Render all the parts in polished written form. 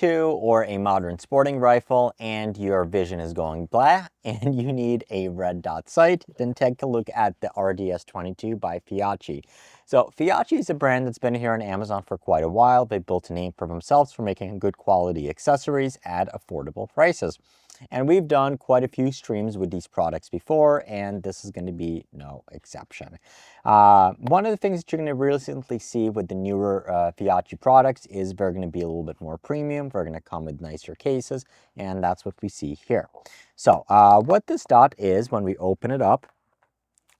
RDS-22 or a modern sporting rifle and your vision is going blah and you need a red dot sight, then take a look at the RDS-22 by Feyachi. So Feyachi is a brand that's been here on Amazon for quite a while. They've built a name for themselves for making good quality accessories at affordable prices. And we've done quite a few streams with these products before, and this is going to be no exception. One of the things that you're going to recently see with the newer Feyachi products is they're going to be a little bit more premium. They're going to come with nicer cases, and that's what we see here. So what this dot is, when we open it up,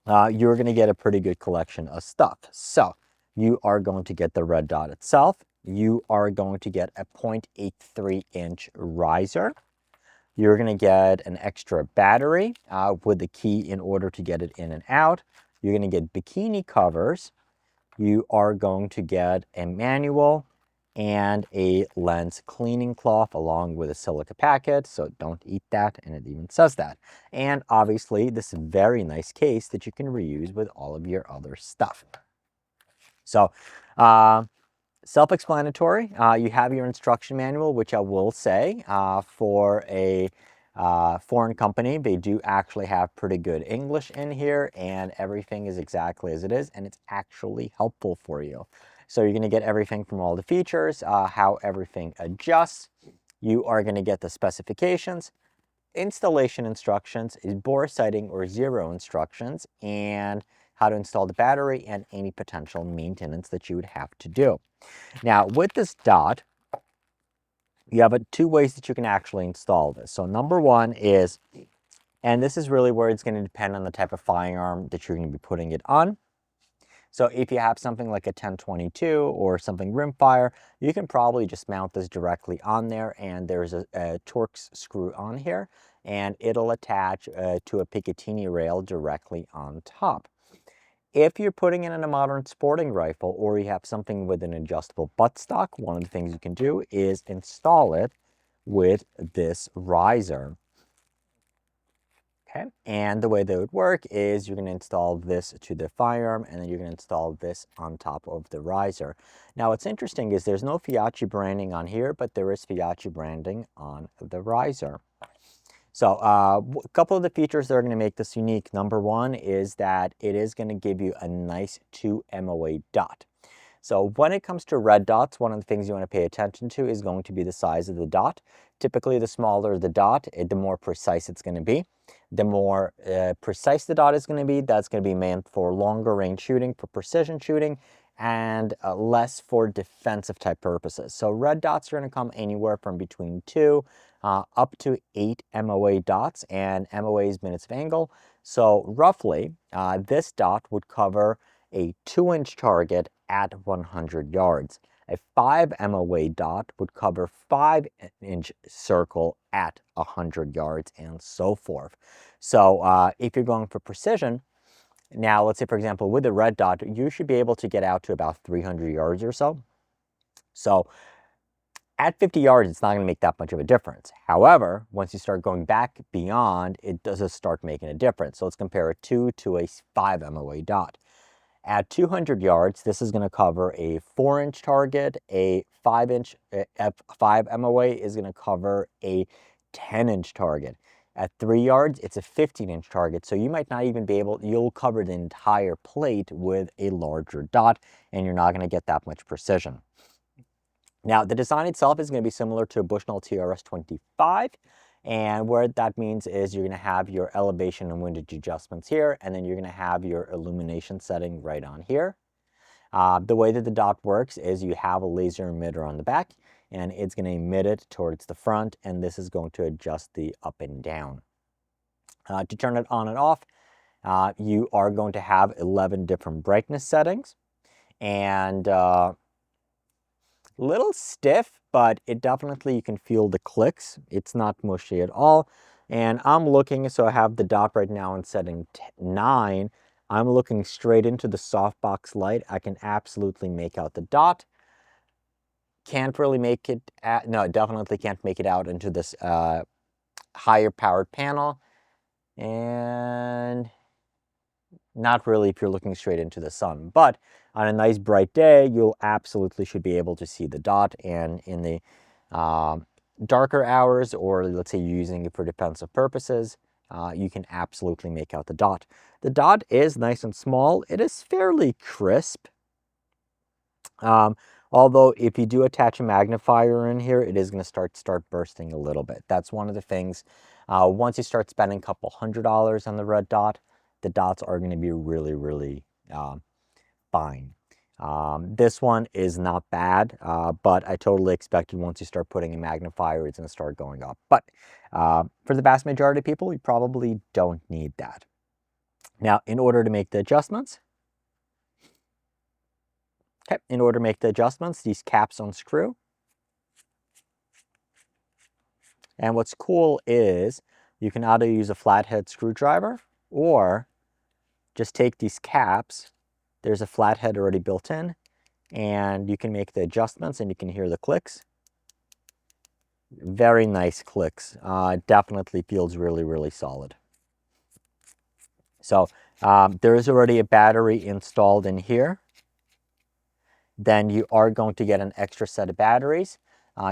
you're going to get a pretty good collection of stuff. So you are going to get the red dot itself. You are going to get a 0.83-inch riser. You're going to get an extra battery with the key in order to get it in and out. You're going to get bikini covers. You are going to get a manual and a lens cleaning cloth along with a silica packet. So don't eat that, and it even says that. And obviously this very nice case that you can reuse with all of your other stuff. So self-explanatory. You have your instruction manual, which I will say for a foreign company, they do actually have pretty good English in here, and everything is exactly as it is, and it's actually helpful for you. So you're going to get everything from all the features, how everything adjusts. You are going to get the specifications, installation instructions, is bore sighting or zero instructions, and how to install the battery and any potential maintenance that you would have to do. Now, with this dot, you have two ways that you can actually install this. So number one is, and this is really where it's going to depend on the type of firearm that you're going to be putting it on. So if you have something like a 1022 or something rimfire, you can probably just mount this directly on there, and there's a Torx screw on here, and it'll attach to a Picatinny rail directly on top. If you're putting it in a modern sporting rifle, or you have something with an adjustable buttstock, one of the things you can do is install it with this riser. Okay, and the way that would work is you're going to install this to the firearm, and then you're going to install this on top of the riser. Now, what's interesting is there's no Feyachi branding on here, but there is Feyachi branding on the riser. So a couple of the features that are going to make this unique. Number one is that it is going to give you a nice 2 MOA dot. So when it comes to red dots, one of the things you want to pay attention to is going to be the size of the dot. Typically, the smaller the dot, the more precise it's going to be. The more precise the dot is going to be, that's going to be meant for longer range shooting, for precision shooting, and less for defensive type purposes. So red dots are going to come anywhere from between 2 up to 8 MOA dots, and MOA is minutes of angle. So roughly, this dot would cover a 2-inch target at 100 yards. A 5 MOA dot would cover 5-inch circle at 100 yards, and so forth. So if you're going for precision, now let's say, for example, with a red dot, you should be able to get out to about 300 yards or so. So at 50 yards, it's not going to make that much of a difference. However, once you start going back beyond, it does start making a difference. So let's compare a 2 to a 5 MOA dot. At 200 yards, this is going to cover a 4-inch target. A 5-inch 5 MOA is going to cover a 10-inch target. At 3 yards, it's a 15-inch target, so you might not even be able, you'll cover the entire plate with a larger dot, and you're not going to get that much precision. Now, the design itself is going to be similar to a Bushnell TRS-25, and what that means is you're going to have your elevation and windage adjustments here, and then you're going to have your illumination setting right on here. The way that the dot works is you have a laser emitter on the back, and it's going to emit it towards the front, and this is going to adjust the up and down. To turn it on and off, you are going to have 11 different brightness settings, and little stiff, but it definitely, you can feel the clicks. It's not mushy at all. And I'm looking, so I have the dot right now in setting 9. I'm looking straight into the softbox light. I can absolutely make out the dot. Can't really make it, no, definitely can't make it out into this higher powered panel. And not really if you're looking straight into the sun, but on a nice bright day, you'll absolutely should be able to see the dot. And in the darker hours, or let's say you're using it for defensive purposes, you can absolutely make out the dot. The dot is nice and small. It is fairly crisp. Although if you do attach a magnifier in here, it is going to start bursting a little bit. That's one of the things. Once you start spending a couple $100 on the red dot, the dots are going to be really, really fine. This one is not bad, but I totally expected once you start putting a magnifier, it's going to start going up. But for the vast majority of people, you probably don't need that. Now, in order to make the adjustments, these caps unscrew. And what's cool is you can either use a flathead screwdriver or just take these caps. There's a flathead already built in, and you can make the adjustments and you can hear the clicks. Very nice clicks. Definitely feels really, really solid. So there is already a battery installed in here. Then you are going to get an extra set of batteries.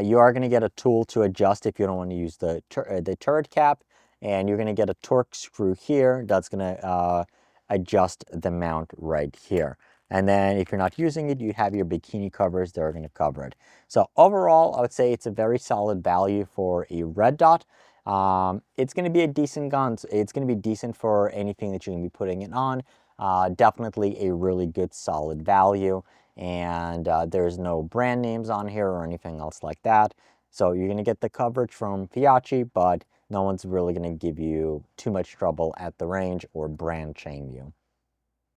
You are going to get a tool to adjust if you don't want to use the turret cap, and you're going to get a torque screw here that's going to adjust the mount right here. And then if you're not using it, you have your bikini covers that are going to cover it. So overall, I would say it's a very solid value for a red dot. It's going to be a decent gun. It's going to be decent for anything that you're going to be putting it on. Definitely a really good solid value. And there's no brand names on here or anything else like that. So you're going to get the coverage from Feyachi, but no one's really going to give you too much trouble at the range or brand shame you.